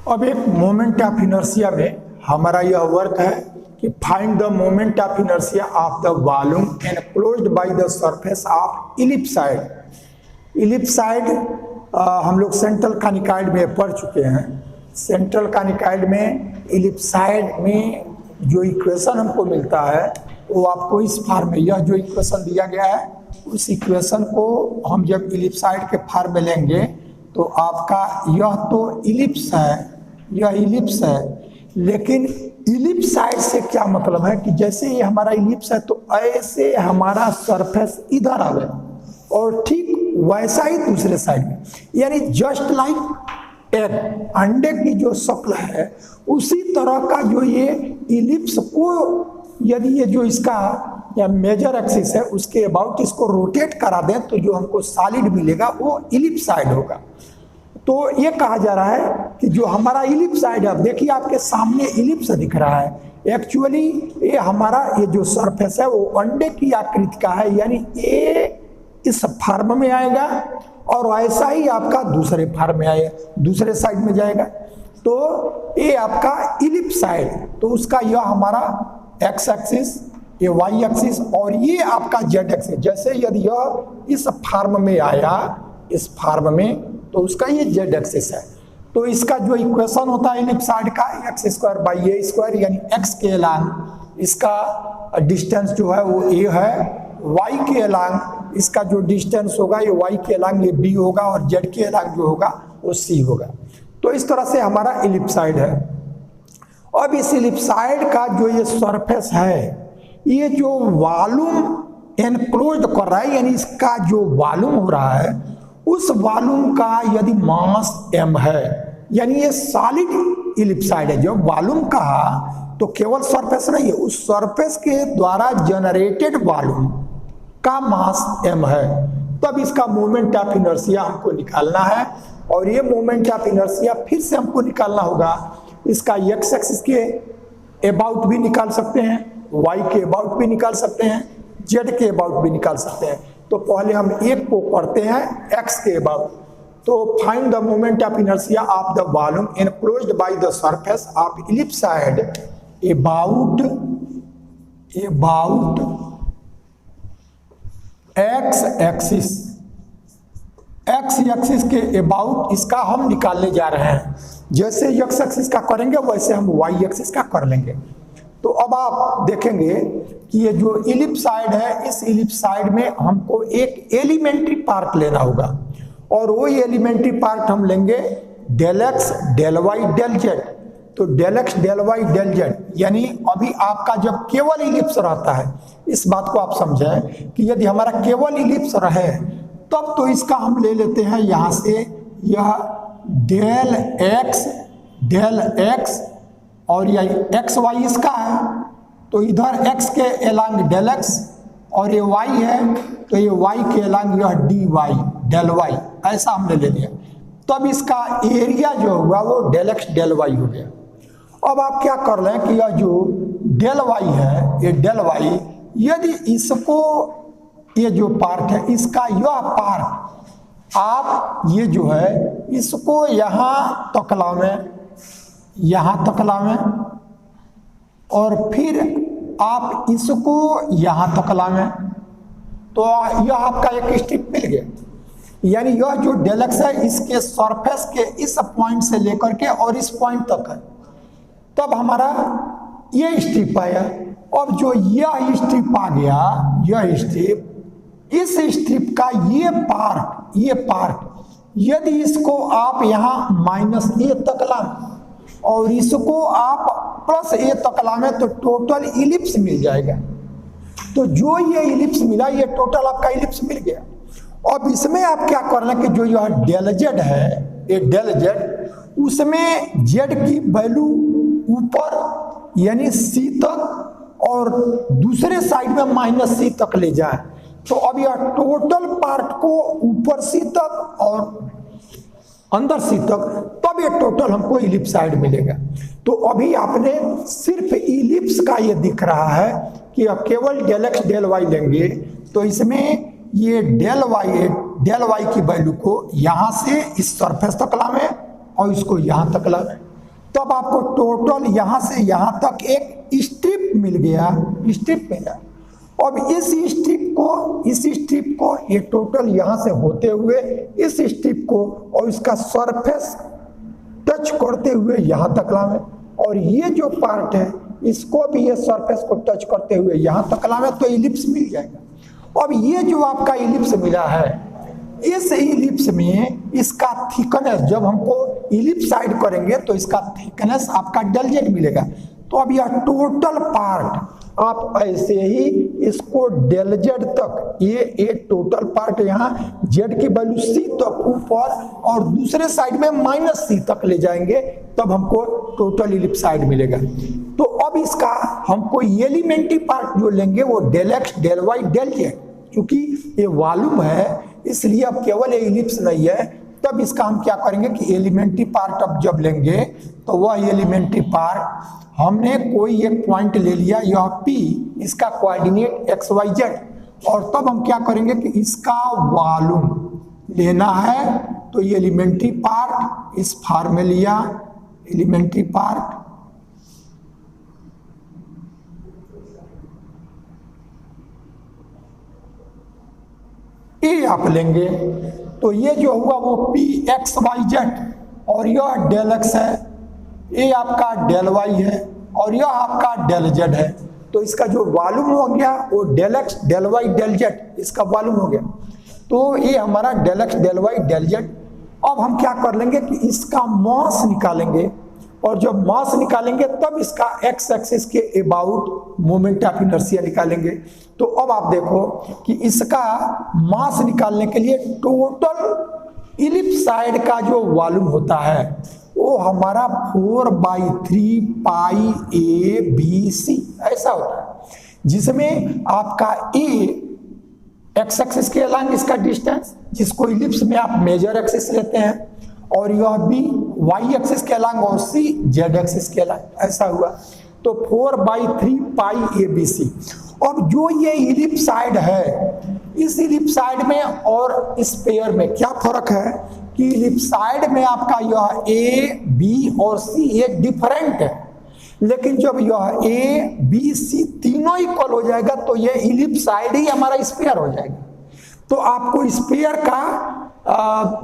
अब एक moment of inertia में हमारा यह वर्क है कि find the moment of inertia of the volume enclosed by the surface of ellipsoid. Ellipsoid हम लोग सेंट्रल कॉनिकॉइड में पढ़ चुके हैं। सेंट्रल कॉनिकॉइड में इलिप्साइड में जो इक्वेशन हमको मिलता है वो आपको इस फॉर्म में, यह जो इक्वेशन दिया गया है उस इक्वेशन को हम जब इलिप्साइड के फॉर्म में लेंगे तो आपका यह तो इलिप्स है, यह इलिप्स है, लेकिन इलिप्साइड से क्या मतलब है कि जैसे ये हमारा इलिप्स है तो ऐसे हमारा सरफेस इधर आवे और ठीक वैसा ही दूसरे साइड में, यानी जस्ट लाइक एग, अंडे की जो शक्ल है उसी तरह का जो ये इलिप्स को, यदि ये जो इसका या मेजर एक्सिस है उसके अबाउट इसको रोटेट करा दें तो जो हमको सॉलिड मिलेगा वो इलिप्साइड होगा। तो ये कहा जा रहा है कि जो हमारा इलिप्साइड है, देखिए आपके सामने इलिप्स दिख रहा है, एक्चुअली ये हमारा ये जो सरफेस है वो अंडे की आकृति का है, यानी ये इस फॉर्म में आएगा और ऐसा ही आपका दूसरे फॉर्म में आएगा, दूसरे साइड में जाएगा। तो ये आपका इलिप्साइड, तो उसका यह हमारा एक्स एक्सिस, ये वाई एक्सिस और ये आपका जेड एक्सिस। जैसे यदि यह इस फॉर्म में आया, इस फॉर्म में, तो उसका ये जेड एक्सिस है। तो इसका जो इक्वेशन होता है इलिप्साइड का, x square by A square, यानी एक्स के अलांग इसका डिस्टेंस जो है वो ए है, वाई के अलांग इसका जो डिस्टेंस होगा ये वाई के अलांग ये बी होगा और जेड के अलांग जो होगा वो सी होगा। तो इस तरह से हमारा इलिप्साइड है। अब इस इलिप्साइड का जो ये सरफेस है, ये जो वॉल्यूम एनक्लोज्ड कर रहा है, यानी इसका जो वॉल्यूम हो रहा है उस वॉल्यूम का यदि मास m है, यानी ये सॉलिड इलिप्साइड है। जब वॉल्यूम कहा तो केवल सरफेस नहीं है, उस सरफेस के द्वारा जनरेटेड वॉल्यूम का मास m है। तब इसका मोमेंट ऑफ इनर्शिया हमको निकालना है और ये मोमेंट ऑफ इनर्शिया फिर से हमको निकालना होगा। इसका एक्स एक्सिस के अबाउट भी निकाल सकते हैं, वाई के अबाउट भी निकाल सकते हैं, जेड के अबाउट भी निकाल सकते हैं। तो पहले हम एक को पढ़ते हैं एक्स के अबाउट। तो find the moment of inertia of the volume enclosed by the surface of ellipsoid about X axis. X axis के अबाउट इसका हम निकालने जा रहे हैं। जैसे एक्स एक्सिस का करेंगे वैसे हम वाई एक्सिस का कर लेंगे। तो अब आप देखेंगे कि ये जो इलिप्साइड है, इस इलिप्साइड में हमको एक एलिमेंट्री पार्ट लेना होगा और वो एलिमेंट्री पार्ट हम लेंगे del x del Y del Z. तो del x del Y del Z, यानी अभी आपका जब केवल इलिप्स रहता है, इस बात को आप समझें कि यदि हमारा केवल इलिप्स रहे तब तो इसका हम ले लेते हैं यहाँ से, यह डेल एक्स और यह एक्स वाई इसका है, तो इधर x के एलांग डेल एक्स और ये y है तो ये y के एलांग यह dy डेल y, ऐसा हमने ले लिया। तब इसका एरिया जो होगा वो डेल एक्स डेल y हो गया। अब आप क्या कर रहे हैं कि यह जो डेल y है, ये डेल y, यदि इसको, ये जो पार्ट है इसका यह पार्ट आप ये जो है इसको यहाँ तक लावें, यहाँ तक लावें और फिर आप इसको यहाँ तक लावें, तो यह आपका एक स्ट्रिप मिल गया। यानी यह जो डेल एक्स है इसके सरफेस के इस पॉइंट से लेकर के और इस पॉइंट तक है। तब हमारा ये स्ट्रिप आया। अब जो यह स्ट्रिप आ गया, यह स्ट्रिप, इस स्ट्रिप का ये पार्ट यदि इसको आप यहाँ माइनस ए तक लाएं और इसको आप प्लस ए तक लाएं तो टोटल इलिप्स मिल जाएगा। तो जो ये इलिप्स मिला, ये टोटल आपका इलिप्स मिल गया। अब इसमें आप क्या करना कि जो यह डेल जेड है, ये डेल जेड, उसमें जेड की वैल्यू ऊपर यानी सी तक और दूसरे साइड में माइनस सी तक ले जाए। तो अब यह टोटल पार्ट को ऊपर सी तक और अंदर सी तक, तब ये टोटल हमको इलिप्साइड मिलेगा। तो अभी आपने सिर्फ इलिप्स का ये दिख रहा है कि केवल डेल एक्स डेल वाई लेंगे तो इसमें ये डेल वाई की वैल्यू को यहाँ से इस सरफेस तक लावें और इसको यहाँ तक लावें। तब आपको टोटल यहां से यहां तक एक स्ट्रिप मिल गया, स्ट्रिप मिला। अब इस स्ट्रिप को ये टोटल यहां से होते हुए इस स्ट्रिप को और इसका सरफेस टच करते हुए यहां तक लावे, और ये जो पार्ट है इसको भी ये सरफेस को टच करते हुए यहां तक लावे, तो इलिप्स मिल जाएगा। अब ये जो आपका इलिप्स मिला है, इस इलिप्स में इसका थिकनेस, जब हमको इलिप्स साइड करेंगे तो इसका थिकनेस आपका डेल जेड मिलेगा। तो अब यह टोटल पार्ट आप ऐसे ही इसको डेल जेड तक, ये टोटल पार्ट यहाँ जेड की वैल्यू सी तक ऊपर और दूसरे साइड में माइनस सी तक ले जाएंगे, तब हमको टोटल इलिप्स साइड मिलेगा। तो अब इसका हमको एलिमेंट्री पार्ट जो लेंगे वो del x del Y del z, क्योंकि ये वॉल्यूम है इसलिए अब केवल ये इलिप्स नहीं है। तब इसका हम क्या करेंगे कि एलिमेंट्री पार्ट अब जब लेंगे तो वह एलिमेंट्री पार्ट, हमने कोई एक पॉइंट ले लिया, यह P, इसका कोऑर्डिनेट एक्स वाई जेड, और तब हम क्या करेंगे कि इसका वॉल्यूम लेना है। तो ये एलिमेंट्री पार्ट इस फॉर्म में लिया, एलिमेंट्री पार्ट ए आप लेंगे, तो ये जो हुआ वो पी एक्स वाई जेड, और यह डेल एक्स है, ये आपका डेल वाई है, और यह आपका डेल जेड है। तो इसका जो वॉल्यूम हो गया वो del x del Y del z, इसका वॉल्यूम हो गया। तो ये हमारा del x del Y del z. अब हम क्या कर लेंगे कि इसका मास निकालेंगे, और जब मास निकालेंगे तब इसका एक्स एक्सिस के अबाउट मोमेंट ऑफ इनर्शिया निकालेंगे। तो अब आप देखो कि इसका मास निकालने के लिए टोटल इलिप्स साइड का जो वॉल्यूम होता है वो हमारा 4/3 पाई ए बी सी ऐसा होता है, जिसमें आपका ए एक्स एक्सिस के अलांग इसका डिस्टेंस, जिसको इलिप्स में आप मेजर एक्सिस लेते हैं, और यह बी वाई एक्सिस के अलांग और सी जेड एक्सिस के अलांग, ऐसा हुआ। तो 4/3 पाई ए बी सी। अब जो ये इलिप्स साइड है, इस इलिप्स साइड में और इस पेयर में क्या फर्क है कि इलिप्स साइड में आपका यह ए बी और सी ये डिफरेंट है, लेकिन जब यह ए बी सी तीनों इक्वल हो जाएगा तो ये इलिप्स साइड ही हमारा स्फीयर हो जाएगा। तो आपको स्फीयर का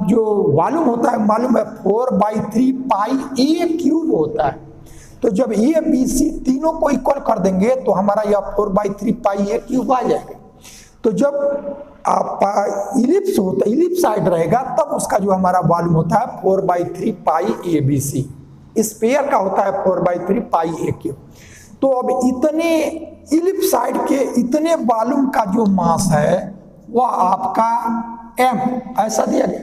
जो वॉल्यूम होता है मालूम है, 4/3 पाई ए क्यूब होता है। तो जब ए बी सी तीनों को इक्वल कर देंगे तो हमारा यह 4/3 पाई ए क्यूब आ जाएगा। तो जब आप इलिप्स होता, इलिप्स साइड रहेगा, तब उसका जो हमारा वॉल्यूम होता है 4/3 pi A B C, sphere का होता है 4/3 पाई ए क्यूब। तो अब इतने इलिप्स साइड के इतने वॉल्यूम का जो मास है वह आपका m ऐसा दिया गया।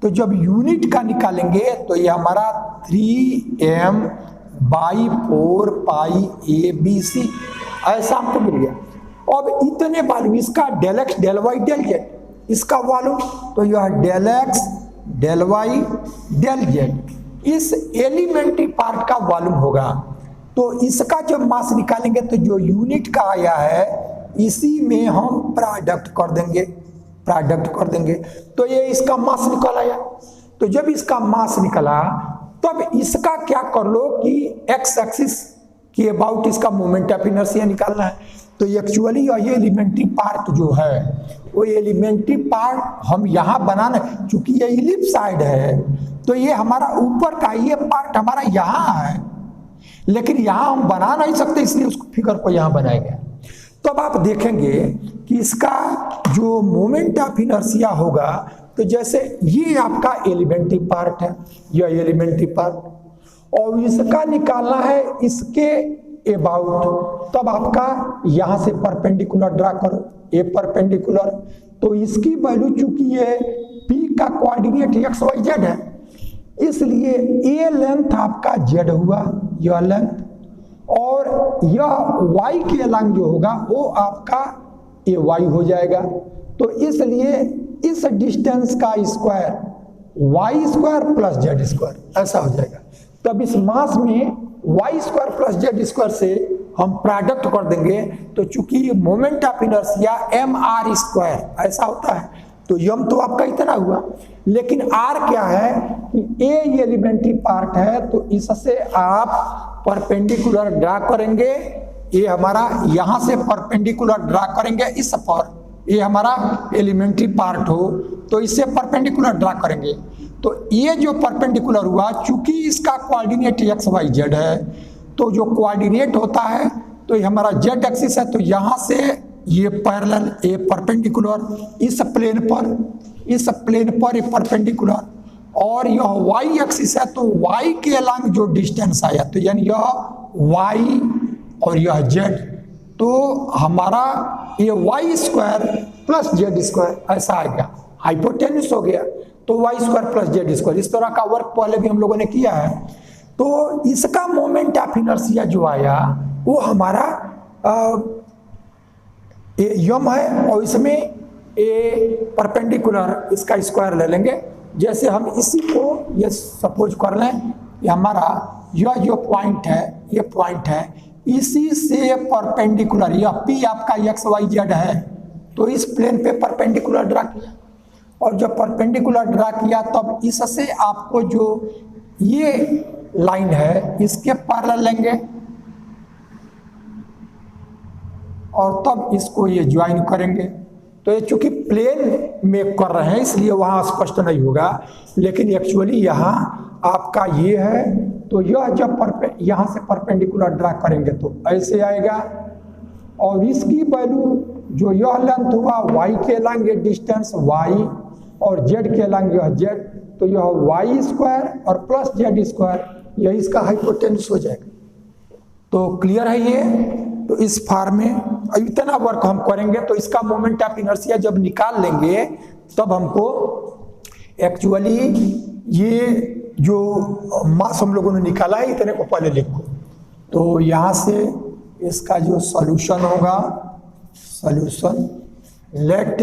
तो जब यूनिट का निकालेंगे तो ये हमारा 3m/4 पाई ए बी सी ऐसा हमको मिल गया। अब इतने वॉल्यूम, इसका del x del Y del z, इसका वॉल्यूम, तो यह del x del Y del z इस एलिमेंट्री पार्ट का वॉल्यूम होगा। तो इसका जब मास निकालेंगे तो जो यूनिट का आया है इसी में हम प्रोडक्ट कर देंगे, तो ये इसका मास निकल आया। तो जब इसका मास निकला तब इसका क्या कर लो कि एक्स एक्सिस के अबाउट इसका मोमेंट ऑफ इनर्शिया निकालना है। तो एक्चुअली ये एलिमेंट्री पार्ट जो है वो एलिमेंट्री पार्ट हम यहाँ बनाना, चूंकि ये इलिप्स साइड है तो ये हमारा ऊपर का ये पार्ट हमारा यहाँ है, लेकिन यहाँ हम बना नहीं सकते, इसलिए उसको फिगर को यहाँ बनाया गया। तो अब आप देखेंगे कि इसका जो मोमेंट ऑफ इनर्शिया होगा, तो जैसे ये आपका एलिमेंट्री पार्ट है, यह एलिमेंट्री पार्ट, और इसका निकालना है इसके अबाउट, तब आपका यहां से परपेंडिकुलर ड्रा करो, ए परपेंडिकुलर। तो इसकी वैल्यू चूंकि ये P का कोऑर्डिनेट एक्स वाई जेड है, इसलिए ए लेंथ आपका जेड हुआ, यह लेंथ, और यह वाई के अलांग जो होगा वो आपका ए वाई हो जाएगा। तो इसलिए इस डिस्टेंस का square y square plus Z square ऐसा हो जाएगा। तब इस मास में y square plus Z square से हम प्रोडक्ट कर देंगे, तो चूंकि moment of inertia M R square ऐसा होता है, तो यम तो आपका इतना हुआ, लेकिन आर क्या है कि ए ये एलिमेंट्री पार्ट है, तो इससे आप परपेंडिकुलर ड्रा करेंगे, ये हमारा यहां से परपेंडिकुलर ड्रा करेंगे इस पर, ये हमारा एलिमेंट्री पार्ट हो तो इससे परपेंडिकुलर ड्रा करेंगे। तो ये जो परपेंडिकुलर हुआ, चूंकि इसका कोऑर्डिनेट एक्स वाई जेड है, तो जो कोऑर्डिनेट होता है तो ये हमारा जेड एक्सिस है, तो यहां से ये पैरेलल, ये परपेंडिकुलर इस प्लेन पर ये परपेंडिकुलर, और यह वाई एक्सिस है तो वाई के अलांग जो डिस्टेंस आया, तो यानी यह वाई और यह जेड, तो हमारा ये y square plus Z square ऐसा आ गया, हाइपोटेन्यूस हो गया, तो y square plus Z square. इस तरह का वर्क पहले भी हम लोगों ने किया है। तो इसका मोमेंट ऑफ इनर्शिया जो आया वो हमारा यम है, और इसमें ए परपेंडिकुलर इसका स्क्वायर ले लेंगे। जैसे हम इसी को ये सपोज कर लें, ये हमारा यह जो पॉइंट है, ये पॉइंट है, इसी से परपेंडिकुलर, यह पी आपका एक्स वाई जेड है, तो इस प्लेन पे परपेंडिकुलर ड्रा किया, और जब परपेंडिकुलर ड्रा किया तब इससे आपको जो ये लाइन है इसके पैरेलल लेंगे, और तब इसको ये ज्वाइन करेंगे। तो ये चूंकि प्लेन में कर रहे हैं इसलिए वहां स्पष्ट नहीं होगा, लेकिन एक्चुअली यहाँ आपका ये है, तो यह जब यहाँ से परपेंडिकुलर ड्रा करेंगे तो ऐसे आएगा, और इसकी वैल्यू जो यह लेंथ हुआ y के लांग ये डिस्टेंस y और z के लांग यह z, तो यह वाई स्क्वायर और प्लस जेड स्क्वायर, यह इसका हाइपोटेन्यूस हो जाएगा। तो क्लियर है ये। तो इस फॉर्म में इतना वर्क हम करेंगे, तो इसका मोमेंट ऑफ इनर्शिया जब निकाल लेंगे तब हमको एक्चुअली ये जो मास हम लोगों ने निकाला है इतने को पहले लिखो। तो यहाँ से इसका जो सॉल्यूशन होगा, solution let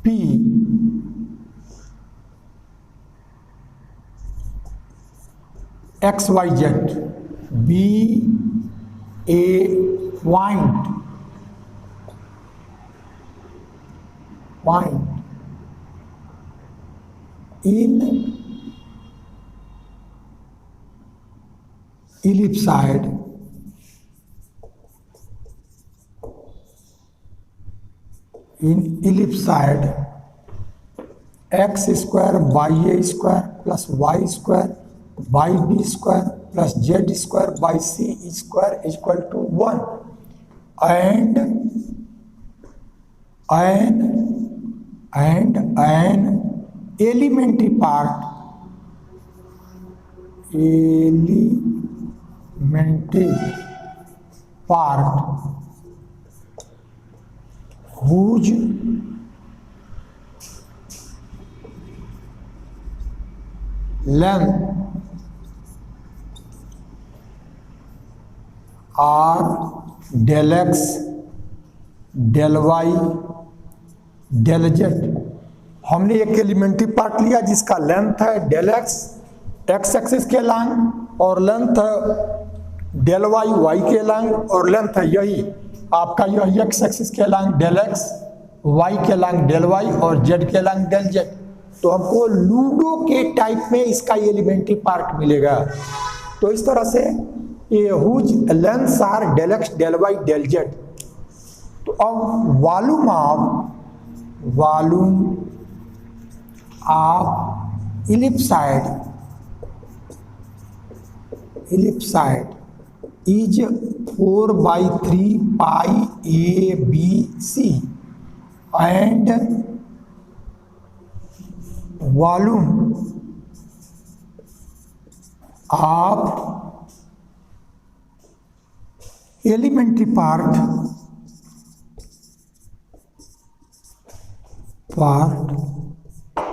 P XYZ be a point in ellipsoid x square by a square plus y square by b square plus z square by c square is equal to 1, and an elementary part whose length are del x del y del z। हमने एक elementary part लिया जिसका length है del x x axis के long, और length है del Y Y के long, और लेंथ है यही आपका यह एक्स एक्सिस के लॉन्ग डेल एक्स, वाई के लॉन्ग डेल वाई और जेड के लॉन्ग डेल जेड। तो हमको लूडो के टाइप में इसका एलिमेंट्री पार्ट मिलेगा। तो इस तरह से ये whose lengths are del x del Y del Z. तो अब volume of ellipsoid is 4/3 pi A B C, and volume of elementary part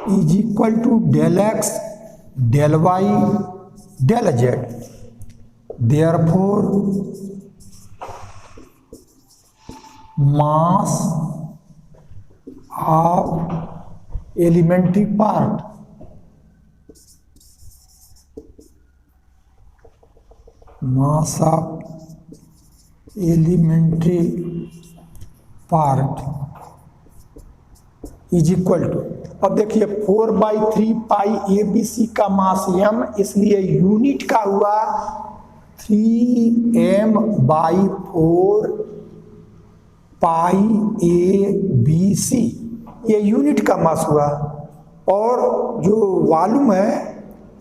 is equal to del x del Y del Z. Therefore, mass of elementary part part is equal to, अब देखिए 4/3 पाई ABC का मास m, इसलिए unit का हुआ 3m/4 pi ABC, ये unit का मास हुआ। और जो वॉल्यूम है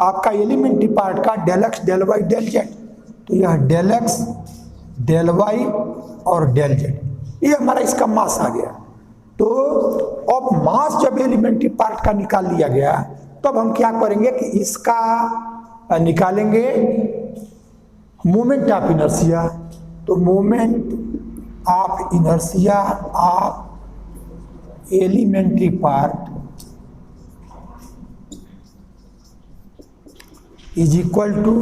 आपका एलिमेंट्री पार्ट का del x del y del z, तो यह डेल x डेल y और डेल z, ये हमारा इसका मास आ गया। तो अब मास जब एलिमेंट्री पार्ट का निकाल लिया गया, तब हम क्या करेंगे कि इसका निकालेंगे मोमेंट ऑफ इनर्शिया। तो moment of inertia of elementary part is equal to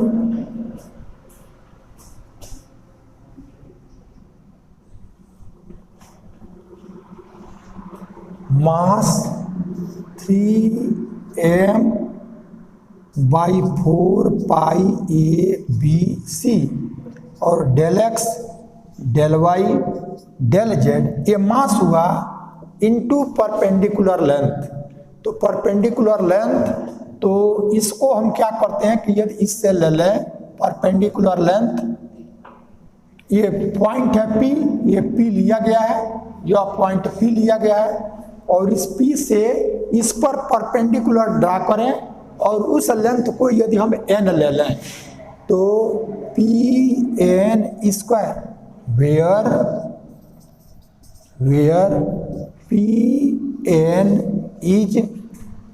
mass 3m/4 pi ABC और del x del y del z, ये मास हुआ इनटू परपेंडिकुलर लेंथ। तो परपेंडिकुलर लेंथ, तो इसको हम क्या करते हैं कि यदि इससे ले लें परपेंडिकुलर लेंथ, ये पॉइंट है P, ये P लिया गया है, यह पॉइंट P लिया गया है, और इस P से इस पर परपेंडिकुलर ड्रा करें, और उस लेंथ को यदि हम n ले लें तो PN², where PN is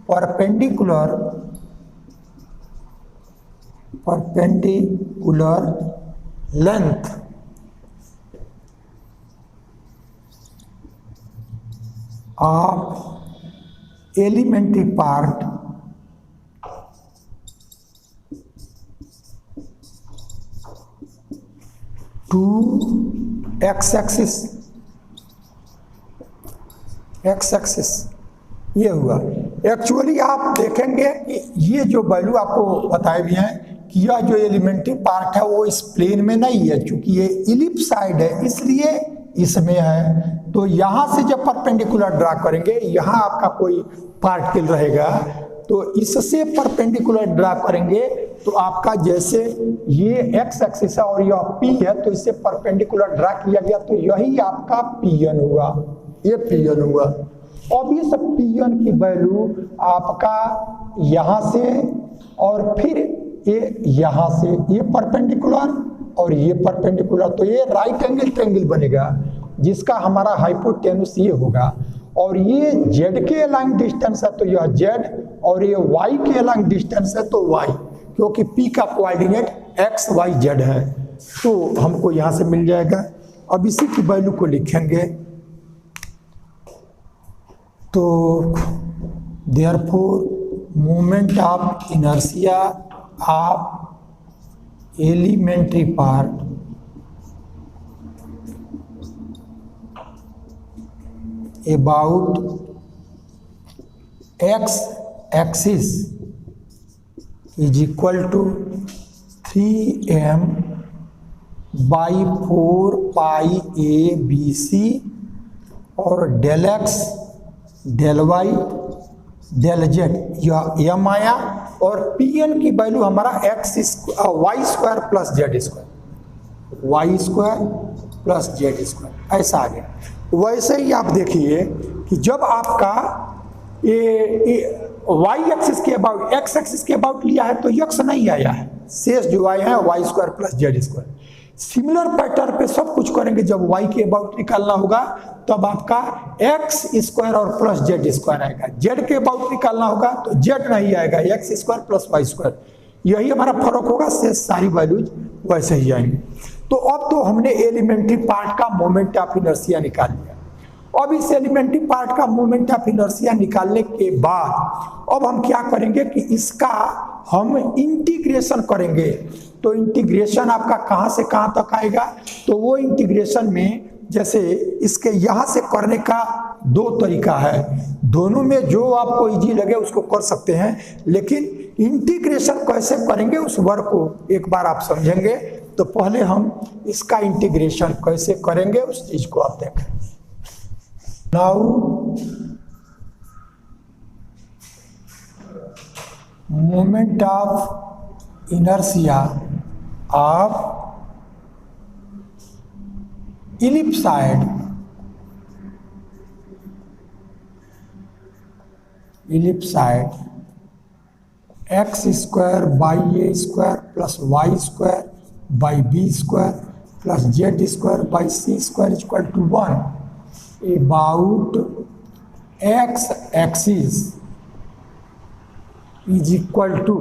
perpendicular length of elementary part to x-axis, ये हुआ। एक्चुअली आप देखेंगे कि ये जो वैल्यू आपको बताए भी हैं कि यह जो एलिमेंट्री पार्ट है वो इस प्लेन में नहीं है, क्योंकि ये इलिप्साइड है इसलिए इसमें है। तो यहाँ से जब परपेंडिकुलर ड्रा करेंगे, यहाँ आपका कोई पार्टिकल रहेगा, तो इससे परपेंडिकुलर ड्रा करेंगे तो आपका जैसे ये एक्स एक्सिस है और यह पी है, तो इससे परपेंडिकुलर ड्रा किया गया, तो यही आपका पीएन हुआ, ये पीएन हुआ। अब ये सब पीएन की वैल्यू आपका यहाँ से और फिर ये यहाँ से, ये परपेंडिकुलर और ये परपेंडिकुलर, तो ये राइट एंगल ट्रायंगल बनेगा जिसका हमारा हाइपोटेन्यूस ये होगा। और ये z के अलाइन डिस्टेंस है तो यह z, और ये y के अलाइन डिस्टेंस है तो y, क्योंकि p का कोऑर्डिनेट x y z है, तो हमको यहाँ से मिल जाएगा। अब इसी की वैल्यू को लिखेंगे, तो therefore moment of inertia of elementary part about x axis is equal to 3m/4 pi ABC और del x del y del z, यह m आया, और Pn की वैल्यू हमारा y² प्लस z², ऐसा आ गया। वैसे ही आप देखिए कि जब आपका ये y एक्सिस के अबाउट x एक्सिस के अबाउट लिया है तो x नहीं आया है, शेष जो आया है y² plus z²। Similar pattern पे सब कुछ करेंगे, जब y के अबाउट निकालना होगा तब आपका x² और प्लस z² आएगा, z के अबाउट निकालना होगा तो z नहीं आएगा, x² प्लस y², यही हमारा फर्क होगा, शेष सारी वैल्यूज वैसे ही आएंगे। तो अब तो हमने एलिमेंट्री पार्ट का मोमेंट ऑफ इनर्शिया निकाल लिया। अब इस एलिमेंट्री पार्ट का मोमेंट ऑफ इनर्शिया निकालने के बाद अब हम क्या करेंगे कि इसका हम इंटीग्रेशन करेंगे। तो इंटीग्रेशन आपका कहाँ से कहाँ तक आएगा, तो वो इंटीग्रेशन में जैसे इसके यहाँ से करने का दो तरीका है, दोनों में जो आपको इजी लगे उसको कर सकते हैं, लेकिन इंटीग्रेशन कैसे करेंगे उस वर्क को एक बार आप समझेंगे। तो पहले हम इसका इंटीग्रेशन कैसे करेंगे उस चीज को आप देखें। Now moment of inertia of ellipsoid x square by a square plus y square by b square plus z square by c square is equal to 1 about x axis is equal to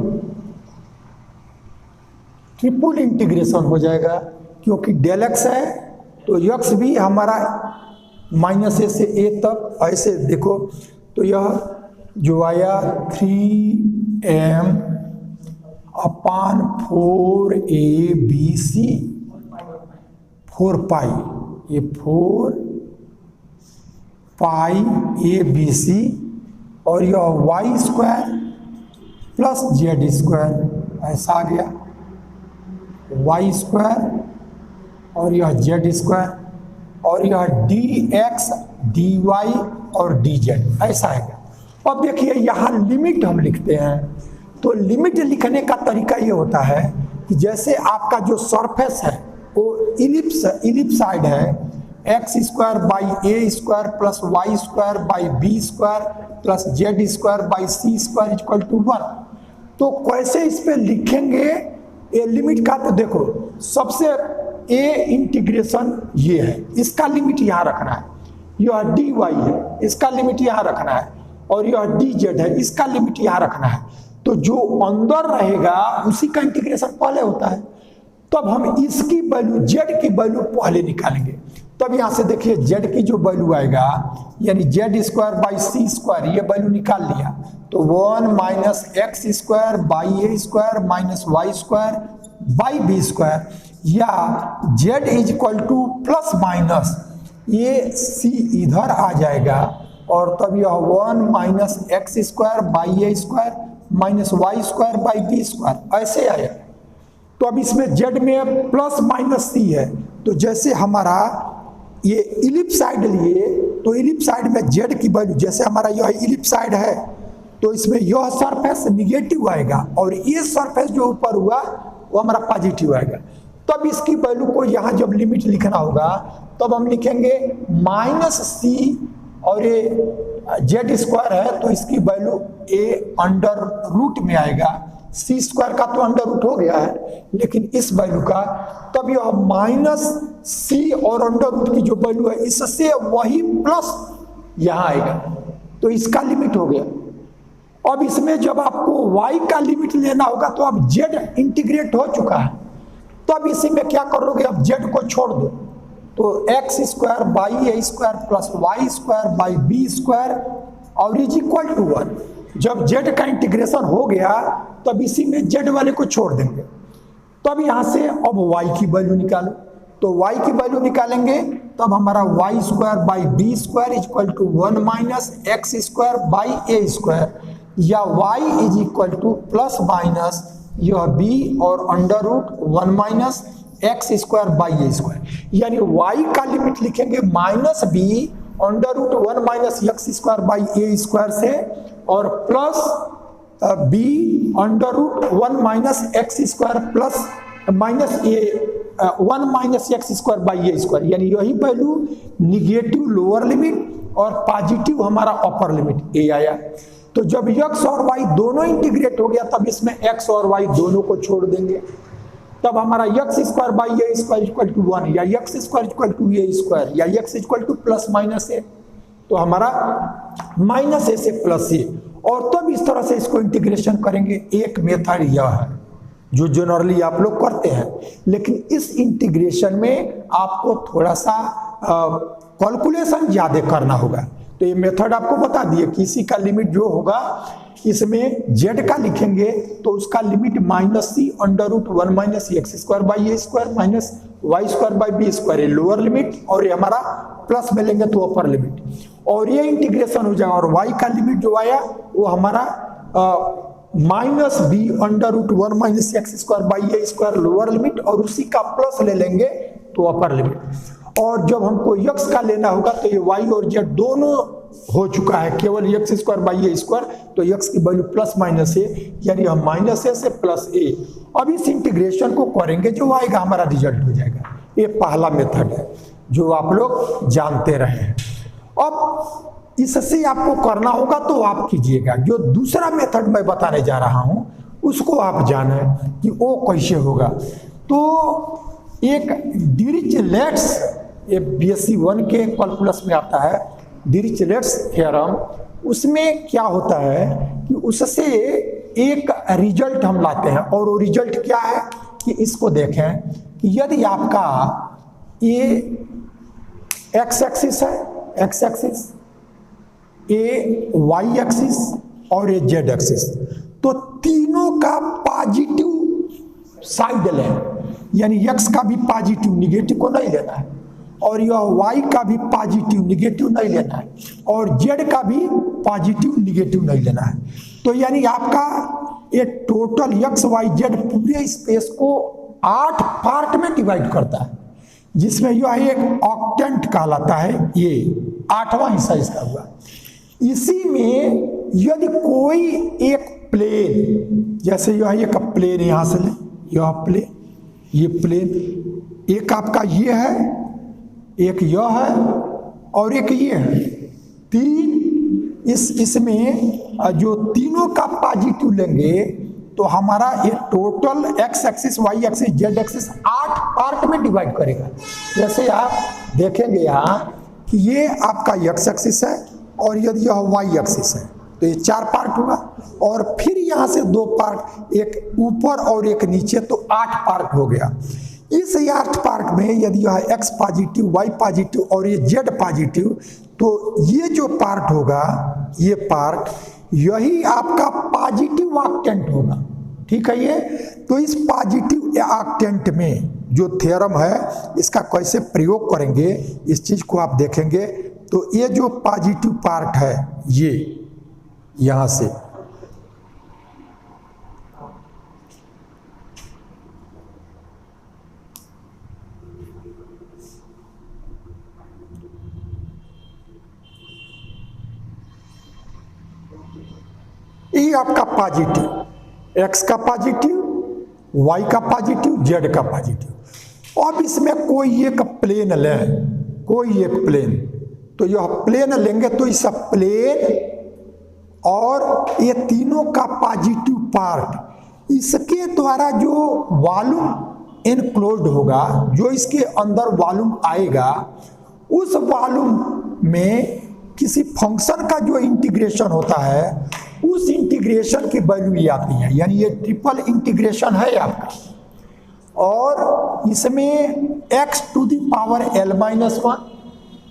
triple integration हो जाएगा, क्योंकि del x है तो x भी हमारा minus ए से ए तक ऐसे देखो, तो यह जो आया 3m अपान 4abc 4 पाई, ये 4 पाई abc और यह y square plus Z square ऐसा आ गया, वाई स्क्वायर और यह जेड स्क्वायर और यह डी एक्स डी वाई और डी जेड ऐसा आएगा। अब देखिए यहाँ लिमिट हम लिखते हैं, तो लिमिट लिखने का तरीका ये होता है कि जैसे आपका जो सरफेस है वो इलिप्साइड है, x square by A square plus Y square by B square plus Z square by C square equal to 1। तो कैसे इस पे लिखेंगे ये लिमिट का, तो देखो सबसे ए इंटीग्रेशन ये है, इसका लिमिट यहाँ रखना है, यह डी वाई है, इसका लिमिट यहाँ रखना है, और यह डी जेड है, इसका लिमिट यहाँ रखना है। तो जो अंदर रहेगा उसी का इंटीग्रेशन पहले होता है। तब हम इसकी वैल्यू जेड की वैल्यू पहले निकालेंगे, तब यहाँ से देखिए जेड की जो वैल्यू आएगा यानी Z square by C square, ये वैल्यू निकाल लिया, तो 1 minus x square by A square minus Y square by B square, या Z is equal to plus minus ये सी इधर आ जाएगा और तब यह 1 minus x square by A square minus Y square by B square ऐसे आएगा। तो अब इसमें जेड में प्लस माइनस सी है, तो जैसे हमारा ये इलिप्साइड लिए तो इलिप्साइड में जेड की वैल्यू, जैसे हमारा यह इलिप्साइड है तो इसमें यह सरफेस निगेटिव आएगा और ये सरफेस जो ऊपर हुआ वो हमारा पॉजिटिव आएगा। तब इसकी वैल्यू को यहाँ जब लिमिट लिखना होगा तब हम लिखेंगे माइनस सी, और ये जेड स्क्वायर है तो इसकी वैल्यू ए अंडर रूट में आएगा, सी स्क्वायर का तो अंडर रूट हो गया है लेकिन इस वैल्यू का, तब यह माइनस सी और अंडर रूट की जो वैल्यू है इससे वही प्लस यहाँ आएगा, तो इसका लिमिट हो गया। अब इसमें जब आपको y का लिमिट लेना होगा तो अब z इंटीग्रेट हो चुका है, तो अब इसी में क्या करोगे, अब z को छोड़ दो, तो x square by A square plus Y square by B square और इज इक्वल टू 1। जब z का इंटीग्रेशन हो गया तब इसी में z वाले को छोड़ देंगे, तब यहाँ से अब y की वैल्यू निकालो, तो y की वैल्यू निकालेंगे तब हमारा Y square by B square is equal to 1 minus x square by A square, या y is equal to plus minus यह b और under root 1 minus x square by A square, यानी y का limit लिखेंगे minus b under root 1 minus x square by A square से और plus b under root 1 minus x square plus minus A 1 minus x square by A square, यानी यही value negative lower limit और positive हमारा upper limit ए आया। तो जब x और y दोनों इंटीग्रेट हो गया तब इसमें x और y दोनों को छोड़ देंगे, तब हमारा X square by A square equal to 1 या X square equal to A square या X equal to plus minus A, तो हमारा माइनस ए से प्लस ए, और तब इस तरह से इसको इंटीग्रेशन करेंगे। एक मेथड यह है जो जनरली आप लोग करते हैं, लेकिन इस इंटीग्रेशन में आपको थोड़ा सा कैलकुलेशन ज़्यादा करना होगा। तो ये मेथड आपको बता दिए कि इसी का लिमिट जो होगा इसमें z का लिखेंगे तो उसका limit minus c under root 1 minus x square by A square minus Y square by B square, lower limit, और ये हमारा प्लस में लेंगे तो अपर लिमिट, और ये इंटीग्रेशन हो जाएगा। और y का लिमिट जो आया वो हमारा minus b under root 1 minus x square by A square lower limit, और उसी का प्लस ले लेंगे तो अपर लिमिट। और जब हमको x का लेना होगा तो ये y और z दोनों हो चुका है, केवल x square by A square, तो x की वैल्यू प्लस माइनस ए, यानी हम माइनस ए से प्लस ए। अब इस इंटीग्रेशन को करेंगे जो आएगा हमारा रिजल्ट हो जाएगा। ये पहला मेथड है जो आप लोग जानते रहे हैं। अब इससे आपको करना होगा तो आप कीजिएगा। जो दूसरा मेथड मैं बताने जा रहा हूं उसको आप जाने कि वो कैसे होगा। तो एक डिरिचलेट्स, ये BSc 1 के कैलकुलस में आता है डिरिचलेट्स थ्योरम, उसमें क्या होता है कि उससे एक रिजल्ट हम लाते हैं, और वो रिजल्ट क्या है कि इसको देखें कि यदि आपका ये एक्स एक्सिस है, एक्स एक्सिस, ये वाई एक्सिस और ये जेड एक्सिस, तो तीनों का पॉजिटिव साइड लें, यानी एक्स का भी पॉजिटिव निगेटिव को नहीं लेना है, और यह वाई का भी पॉजिटिव निगेटिव नहीं लेना है, और जेड का भी पॉजिटिव निगेटिव नहीं लेना है। तो यानी आपका ये टोटल एक्स वाई जेड पूरे स्पेस को 8 पार्ट में डिवाइड करता है, जिसमें यह एक ऑक्टेंट कहलाता है, ये 8वां हिस्सा इसका हुआ। इसी में यदि कोई एक प्लेन, जैसे यह एक प्लेन यहां से ले, यह प्लेन, ये प्लेन, एक आपका ये है, एक यह है और एक ये है, तीन, इसमें जो तीनों का पॉजिटिव लेंगे तो हमारा ये total x axis y axis z axis 8 part में डिवाइड करेगा। जैसे आप देखेंगे यहाँ कि ये आपका एक्स एक्सिस है और यदि यह वाई एक्सिस है तो ये 4 पार्ट होगा, और फिर यहाँ से 2 पार्ट, एक ऊपर और एक नीचे, तो 8 पार्ट हो गया। इस 8 पार्ट में यदि यह एक्स पॉजिटिव वाई पॉजिटिव और ये जेड पॉजिटिव, तो ये जो पार्ट होगा, ये पार्ट, यही आपका पॉजिटिव ऑक्टेंट होगा। ठीक है ये। तो इस पॉजिटिव ऑक्टेंट में जो थ्योरम है इसका कैसे प्रयोग करेंगे इस चीज को आप देखेंगे। तो ये जो पॉजिटिव पार्ट है ये यहां से ये आपका पॉजिटिव, एक्स का पॉजिटिव, वाई का पॉजिटिव, जेड का पॉजिटिव। अब इसमें कोई एक प्लेन लें, कोई एक प्लेन, तो यह प्लेन लेंगे तो इस प्लेन और ये तीनों का पॉजिटिव पार्ट, इसके द्वारा जो वॉल्यूम इनक्लोज्ड होगा, जो इसके अंदर वॉल्यूम आएगा, उस वॉल्यूम में किसी फंक्शन का जो इंटीग्रेशन होता है उस इंटीग्रेशन की वैल्यू ये आती है, यानी ये ट्रिपल इंटीग्रेशन है आपका। और इसमें x to the power l minus 1,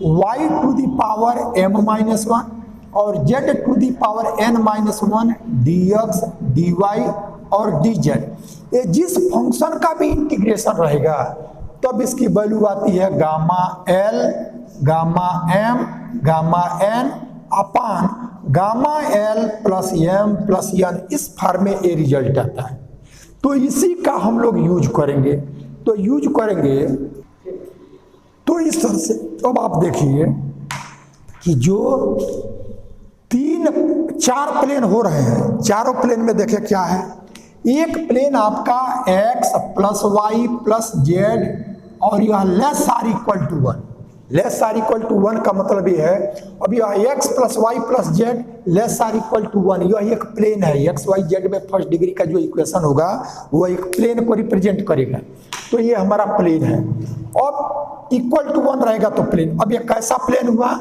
y to the power m minus 1 और z to the power n minus 1 dx dy और dz, ये जिस फंक्शन का भी इंटीग्रेशन रहेगा तब इसकी वैल्यू आती है gamma l, gamma m, gamma n upon gamma l plus m plus n, इस फॉर्म में ये रिजल्ट आता है। तो इसी का हम लोग यूज करेंगे। तो यूज करेंगे तो इस तरह से। अब आप देखिए कि जो 4 प्लेन हो रहे हैं, चारों प्लेन में देखिए क्या है। एक प्लेन आपका x plus y plus z और यह less or equal to 1, less or equal to 1 का मतलब ये है, अब यह x plus y plus z less or equal to 1, यह एक प्लेन है। एक्स वाई जेड में फर्स्ट डिग्री का जो इक्वेशन होगा वो एक प्लेन को रिप्रेजेंट करेगा। तो ये हमारा प्लेन है। अब इक्वल टू 1 रहेगा तो प्लेन। अब ये कैसा प्लेन हुआ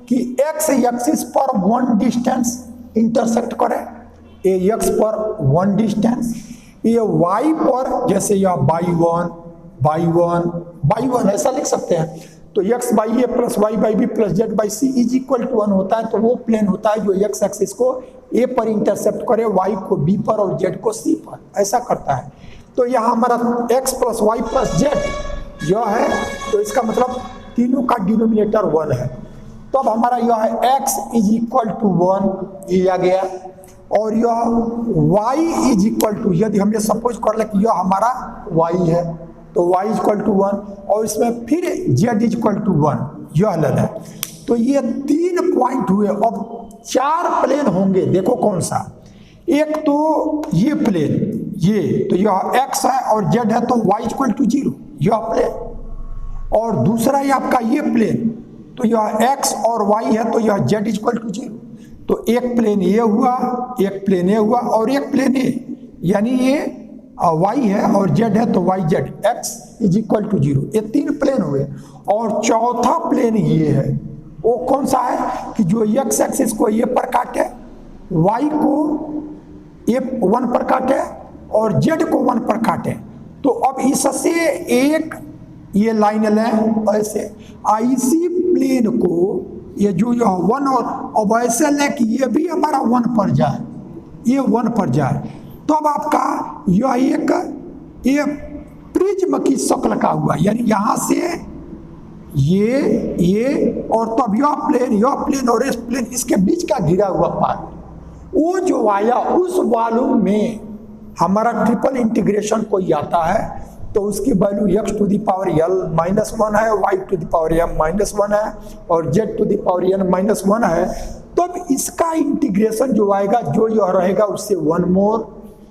कि x एक्सिस पर 1 डिस्टेंस इंटरसेक्ट करे, ये x पर 1 डिस्टेंस, ये y पर जैसे यह बाई वन ऐसा लिख सकते हैं। तो x by a plus y by b plus z by c is equal to 1 होता है। तो वो प्लेन होता है जो x एक्सिस को a पर इंटरसेप्ट करे, y को b पर और z को c पर, ऐसा करता है। तो यहाँ हमारा x plus y plus z यह है, तो इसका मतलब तीनों का डिनोमिनेटर 1 है। तो अब हमारा यह है x इज इक्वल टू 1 लिया गया, और यह y इज इक्वल टू, यदि हम ये सपोज कर ले कि यह हमारा y है, तो y इक्वल टू 1, और इसमें फिर z इक्वल टू 1, यह लेना है। तो ये 3 पॉइंट हुए। अब 4 प्लेन होंगे, देखो कौन सा। एक तो ये प्लेन, ये तो यह x है और z है, तो y इक्वल टू 0, यह प्लेन। और दूसरा ये आपका ये प्लेन, तो यह x और y है, तो यह z इक्वल टू 0। तो एक प्लेन ये हुआ, एक प्लेन ये हुआ, और एक प्लेन ये, यानी ये y है और z है, तो yz x is equal to 0। ये 3 प्लेन हुए। और चौथा प्लेन ये है, वो कौन सा है कि जो x एक्सिस को ये पर काटे, y को ये 1 पर काटे और z को 1 पर काटे। तो अब इससे एक ये लाइन लें ऐसे, इसी प्लेन को ये जो यह 1 और अब ऐसे लें कि ये भी हमारा 1 पर जाए, ये 1 पर जाए। तो अब आपका यह एक ये प्रिज्म की शक्ल का हुआ, यानी यहाँ से ये और तब यह प्लेन और इस प्लेन, इसके बीच का घिरा हुआ पार्ट, वो जो आया उस वॉल्यूम में हमारा ट्रिपल इंटीग्रेशन कोई आता है, तो उसकी value x to the power l minus 1 है, y to the power m minus 1 है, और z to the power n minus 1 है। तब इसका इंटीग्रेशन जो आएगा, जो यह रहेगा उससे 1 मोर,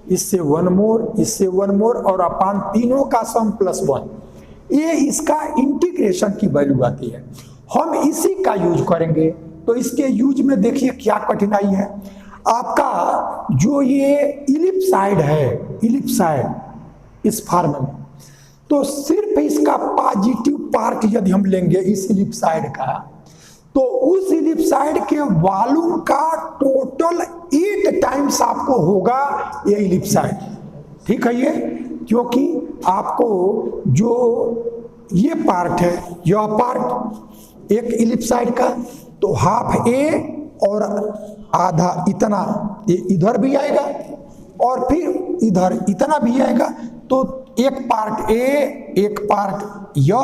इससे 1 मोर, इससे 1 मोर, और अपान तीनों का सम प्लस 1, ये इसका इंटीग्रेशन की वैल्यू आती है। हम इसी का यूज करेंगे। तो इसके यूज में देखिए क्या कठिनाई है। आपका जो ये इलिप्साइड है, इलिप्साइड इस फॉर्म में, तो सिर्फ इसका पॉजिटिव पार्ट यदि हम लेंगे इस इलिप्साइड का, तो उस इलिप्साइड के वॉल्यूम का टोटल 8 टाइम्स आपको होगा ये इलिप्साइड। ठीक है ये, क्योंकि आपको जो ये पार्ट है, यह पार्ट एक इलिप्साइड का, तो हाफ ए और आधा इतना ये इधर भी आएगा, और फिर इधर इतना भी आएगा। तो एक पार्ट ए, एक पार्ट यह,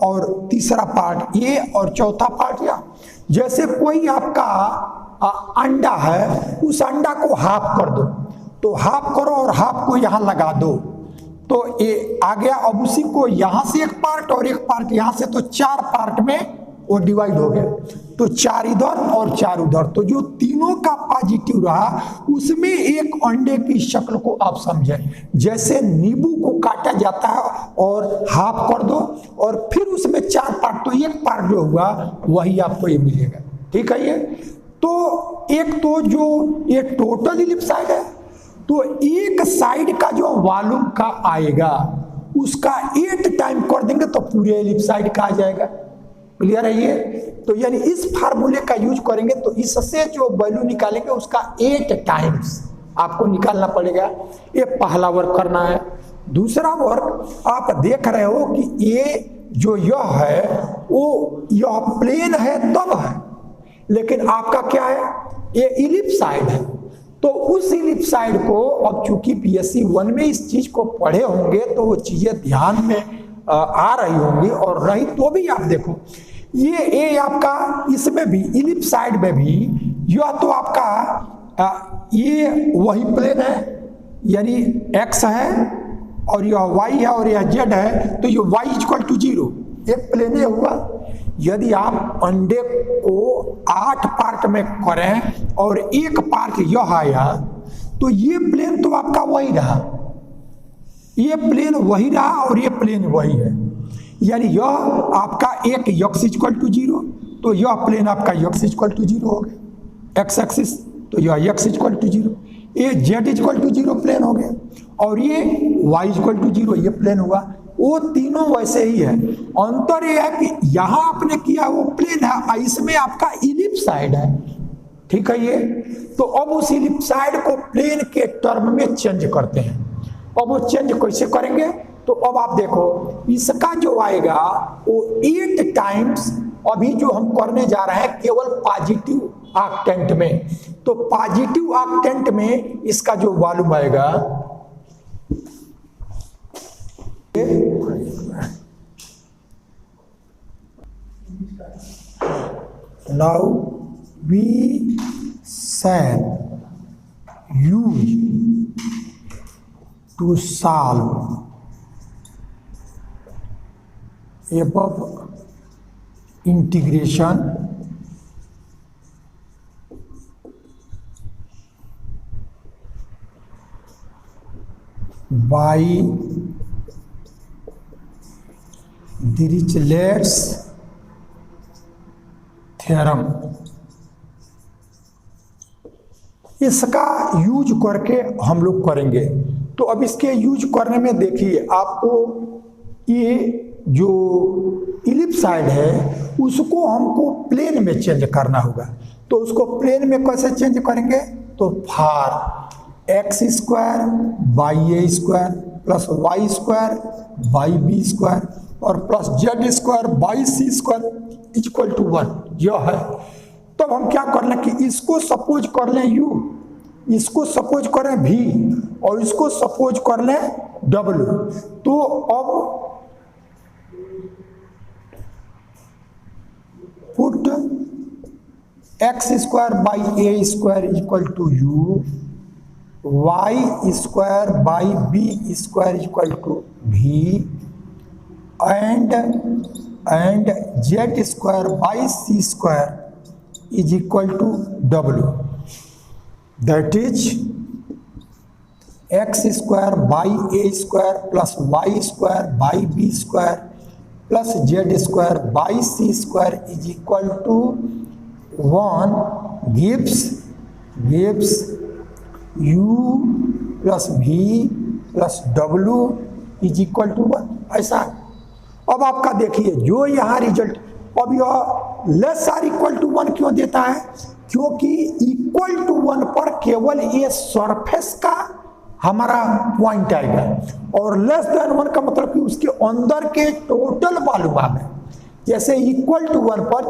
और तीसरा पार्ट ए, और चौथा पार्ट यह। जैसे कोई आपका अंडा है, उस अंडा को हाफ कर दो, तो हाफ करो और हाफ को यहाँ लगा दो, तो ये आ गया। अब उसी को यहाँ से एक पार्ट और एक पार्ट यहाँ से, तो 4 पार्ट में वो डिवाइड हो गया। तो 4 इधर और 4 उधर, तो जो तीनों का पॉजिटिव रहा उसमें एक अंडे की शक्ल को आप समझें, जैसे नींबू को काटा जाता है और हाफ कर दो और फिर उसमें 4 पार्ट, तो एक पार्ट जो हुआ वही आपको ये मिलेगा। ठीक है ये। तो एक तो जो ये टोटल इलिप्साइड है, तो एक साइड का जो वॉल्यूम का आएगा उसका 8 टाइम कर देंगे तो पूरे इलिप्साइड का आ जाएगा। क्लियर है ये। तो यानी इस फार्मूले का यूज करेंगे तो इससे जो वैल्यू निकालेंगे उसका 8 टाइम्स आपको निकालना पड़ेगा। ये पहला वर्क करना है। दूसरा वर्क आप देख रहे हो कि ये जो यह है वो यह प्लेन है तब है, लेकिन आपका क्या है, ये इलिप्साइड है। तो उस इलिप्साइड को अब चूंकि पीएससी 1 में इस चीज को पढ़े होंगे तो वो चीजें ध्यान में आ रही होंगी, और रही तो भी आप देखो ये आपका इसमें भी इलिप्साइड में भी यह तो आपका ये वही प्लेन है, यानी x है और यह y है और यह z है, तो ये y इक्वल टू 0 एक प्लेन है हुआ। यदि आप अंडे को 8 पार्ट में करें और एक पार्ट यह आया तो ये प्लेन तो आपका वही रहा, ये प्लेन वही रहा और ये प्लेन वही है, यानी यह आपका एक x इक्वल टू 0, तो यह प्लेन आपका x इक्वल टू 0 हो गया, x एक्सिस, तो यह x इक्वल टू 0, ये z इक्वल टू 0 प्लेन हो गया, और ये y इक्वल टू 0 ये प्लेन हुआ। वो तीनों वैसे ही है, अंतर यह है कि यहाँ आपने किया वो प्लेन है, इसमें आपका इलिप्साइड है। ठीक है ये। तो अब उस इलिप्साइड को प्लेन के टर्म में चेंज करते हैं। अब वो चेंज कैसे करेंगे, तो अब आप देखो इसका जो आएगा वो 8 टाइम्स अभी जो हम करने जा रहे हैं केवल पॉजिटिव ऑक्टेंट में, तो पॉजिटिव ऑक्टेंट में इसका जो वॉल्यूम आएगा now we shall use to solve above integration by Dirichlet's theorem, इसका यूज करके हम लोग करेंगे। तो अब इसके यूज करने में देखिए आपको ये जो इलिप्साइड है उसको हमको प्लेन में चेंज करना होगा। तो उसको प्लेन में कैसे चेंज करेंगे? तो for X square by A square plus Y square by B square और plus Z square by C square equal to 1 यह है। तब हम क्या कर लें कि इसको सपोज कर लें u, इसको सपोज करें v और इसको सपोज कर लें w। तो अब put x square by A square equal to u, y square by B square equal to v and z square by c square is equal to w, that is x square by a square plus y square by b square plus z square by c square is equal to 1 gives u plus v plus w is equal to 1। ऐसा अब आपका देखिए जो यहाँ result, अब यह less or equal to 1 क्यों देता है? क्योंकि इक्वल टू 1 पर केवल ये सरफेस का हमारा पॉइंट आएगा और लेस देन 1 का मतलब कि उसके अंदर के टोटल वॉल्यूम आ गए। जैसे इक्वल टू 1 पर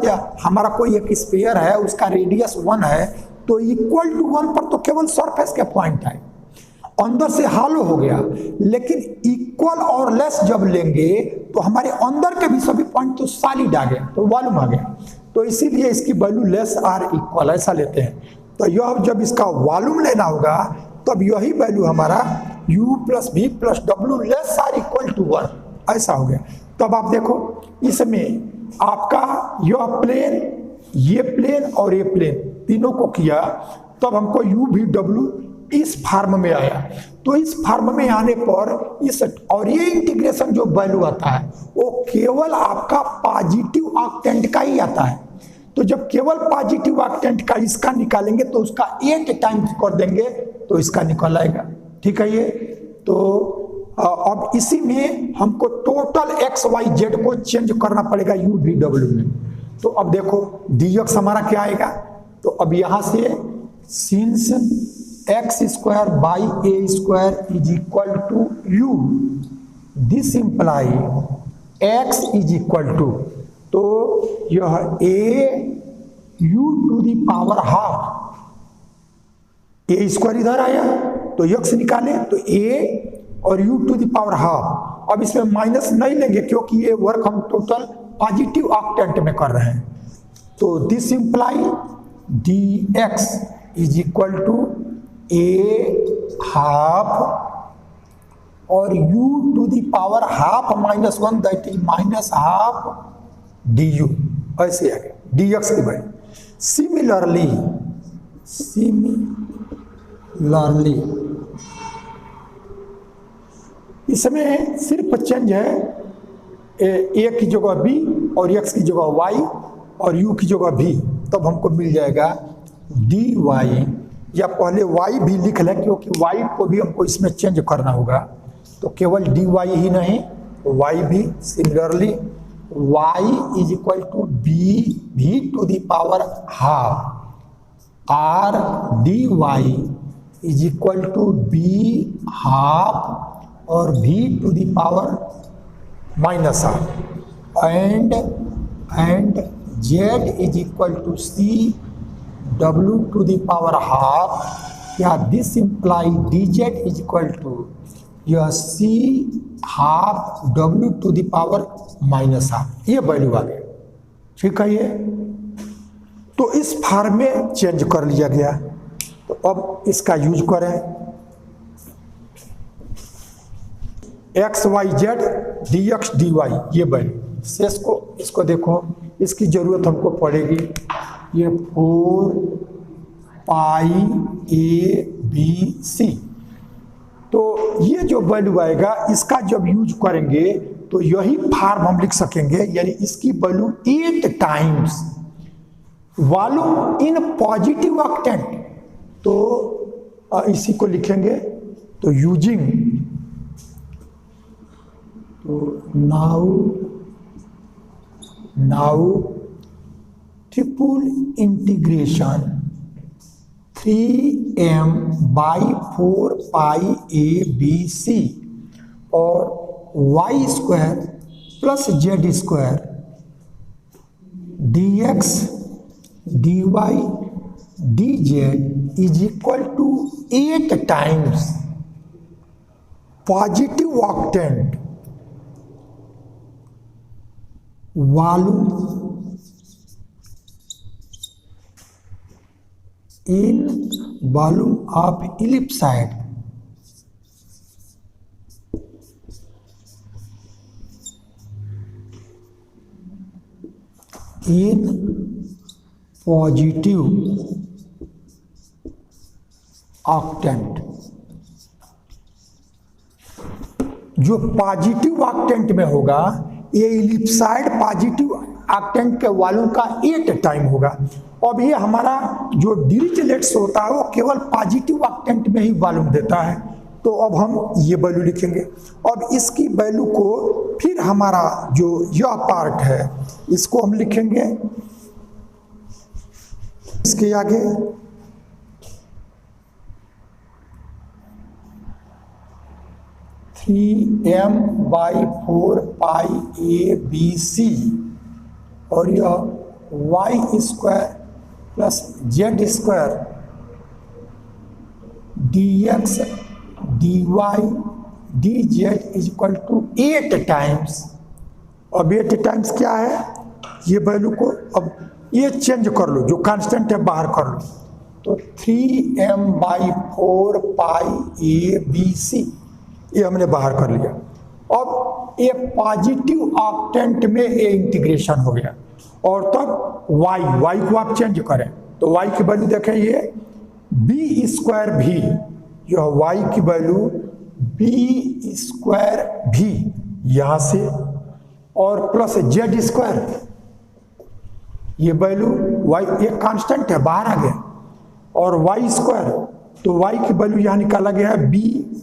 हमारा कोई एक स्फीयर है उसका रेडियस 1 है तो इक्वल टू 1 पर तो केवल सरफेस के पॉइंट आए, अंदर से हालो हो गया। लेकिन इक्वल और लेस जब लेंगे तो हमारे अंदर के भी सभी पॉइंट तो सॉलिड आ गए, तो वॉल्यूम आ गया। तो इसीलिए इसकी वैल्यू लेस आर इक्वल ऐसा लेते हैं। तो यह जब इसका वॉल्यूम लेना होगा तब यही वैल्यू हमारा u plus v plus w less or equal to 1 ऐसा हो गया। तब आप देखो इसमें आपका यह प्लेन, ये प्लेन और ये प्लेन तीनों को किया तब हमको u v w इस फॉर्म में आया। तो इस फॉर्म में आने पर इस और ये इंटीग्रेशन जो वैल्यू आता है वो केवल आपका पॉजिटिव ऑक्टेंट का ही आता है। तो जब केवल पॉजिटिव ऑक्टेंट का इसका निकालेंगे तो उसका 8 टाइम्स कर देंगे तो इसका निकल आएगा। ठीक है ये। तो अब इसी में हमको टोटल एक्स वाई जेड को चेंज करना पड़ेगा u v w में। तो अब देखो dx हमारा क्या आएगा? तो अब यहां से since x square by A square is equal to u, this imply x is equal to, तो यह a u to the power half, a square इधर आया तो x निकाले तो a और u to the power half. अब इसमें माइनस नहीं लेंगे क्योंकि ये वर्क हम टोटल पॉजिटिव ऑक्टेंट में कर रहे हैं। तो this imply dx is equal to a half और u to the power half minus 1 that is minus half du, ऐसे आ गया dx की वैल्यू। सिमिलरली इसमें सिर्फ चेंज है a की जगह b और x की जगह y और u की जगह v। तब हमको मिल जाएगा dy, या पहले y भी लिख लें क्योंकि y को भी हमको इसमें चेंज करना होगा। तो केवल dy ही नहीं y भी similarly y is equal to v to the power half r dy is equal to b half और v to the power minus half and z is equal to c w to the power half, या this imply dz is equal to यह c half w to the power minus half, ये value आ गया। ठीक है ये। तो इस फॉर्म में चेंज कर लिया गया। तो अब इसका यूज करें x y z d x d y, ये वैल्यू शेष को इसको देखो, इसकी जरूरत हमको पड़ेगी। ये 4 पाई ए बी सी, तो ये जो वैल्यू आएगा इसका जब यूज करेंगे तो यही फॉर्म हम लिख सकेंगे, यानी इसकी value 8 times volume in positive octant. तो इसी को लिखेंगे, तो यूजिंग, तो now triple integration 3m/4 pi A B सी और Y square plus Z square dx dy dz is equal to 8 times positive octant volume in volume of ellipsoid in positive octant. जो positive octant में होगा ये ellipsoid positive octant के volume का 8 time होगा। अब ये हमारा जो डिरिचलेट्स होता है वो केवल पॉजिटिव ऑक्टेंट में ही वॉल्यूम देता है, तो अब हम ये वैल्यू लिखेंगे। अब इसकी वैल्यू को फिर हमारा जो यह पार्ट है इसको हम लिखेंगे इसके आगे 3m/4 पाई ए बी सी और यह y square plus Z square dx dy dz is equal to 8 times. अब 8 टाइम्स क्या है, ये वैल्यू को अब ये चेंज कर लो, जो कांस्टेंट है बाहर कर लो, तो 3m/4 पाई ए बी सी ये हमने बाहर कर लिया। अब ये पॉजिटिव ऑक्टेंट में ये इंटीग्रेशन हो गया और तब y को आप चेंज करें तो y की वैल्यू देखें, ये बी स्क्वायर भी, यह y की वैल्यू बी स्क्वायर भी यहां से और प्लस जेड स्क्वायर, ये वैल्यू y एक कांस्टेंट है बाहर आ गया, और y स्क्वायर, तो y की वैल्यू यहां निकाला गया है b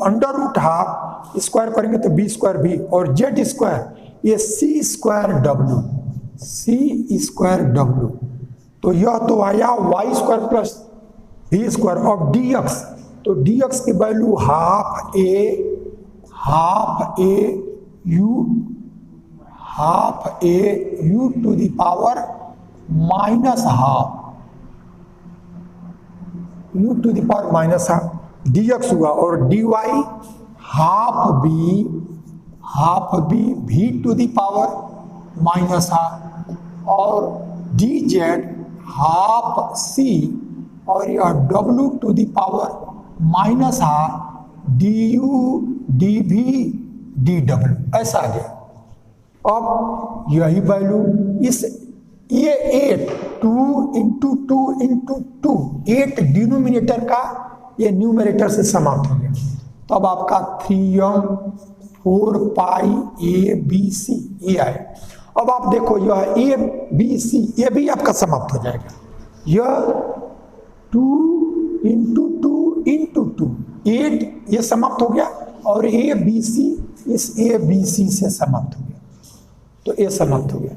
√12 स्क्वायर करेंगे तो बी स्क्वायर भी, और जेड स्क्वायर ये सी स्क्वायर डब्ल्यू, तो यह तो आया y square plus b square of dx, तो dx की value half a u to the power -12 dx हुआ, और dy हाफ बी भी टू द पावर -12 और dz हाफ सी और यह w to the power -12 du dv dw ऐसा आ गया। अब यही वैल्यू इस ये 2 × 2 8 डिनोमिनेटर का ये न्यूमरेटर से समाप्त हो गया, तब आपका 3m/4 पाई ए बी सी ये आए। अब आप देखो यह ए बी सी ये भी आपका समाप्त हो जाएगा, यह 2 × 2 8 ये समाप्त हो गया, और ए बी सी इस ए बी सी से समाप्त हो गया, तो ये समाप्त हो गया।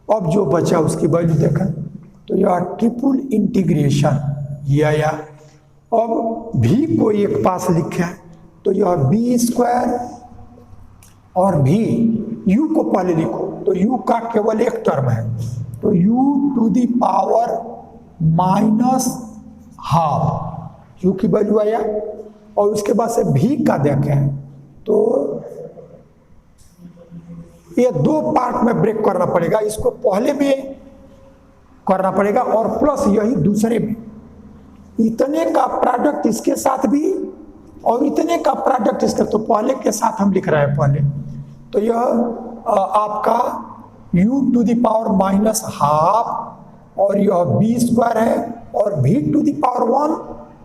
अब जो बचा उसकी वैल्यू देखा तो यह ट्रिपल इंटीग्रेशन ये आया। अब भी को एक पास लिखा है तो यह बी स्क्वायर और भी u को पहले लिखो, तो u का केवल एक टर्म है, तो u to the power -12 u की वैल्यू आया। और उसके बाद से भी का देखें तो ये 2 पार्ट में ब्रेक करना पड़ेगा, इसको पहले में करना पड़ेगा और प्लस यही दूसरे में, इतने का प्रोडक्ट इसके साथ भी और इतने का प्रोडक्ट इसके, तो पहले के साथ हम लिख रहे हैं पहले, तो यह आपका u to the power minus half और यह बी स्क्वायर है और v टू द पावर 1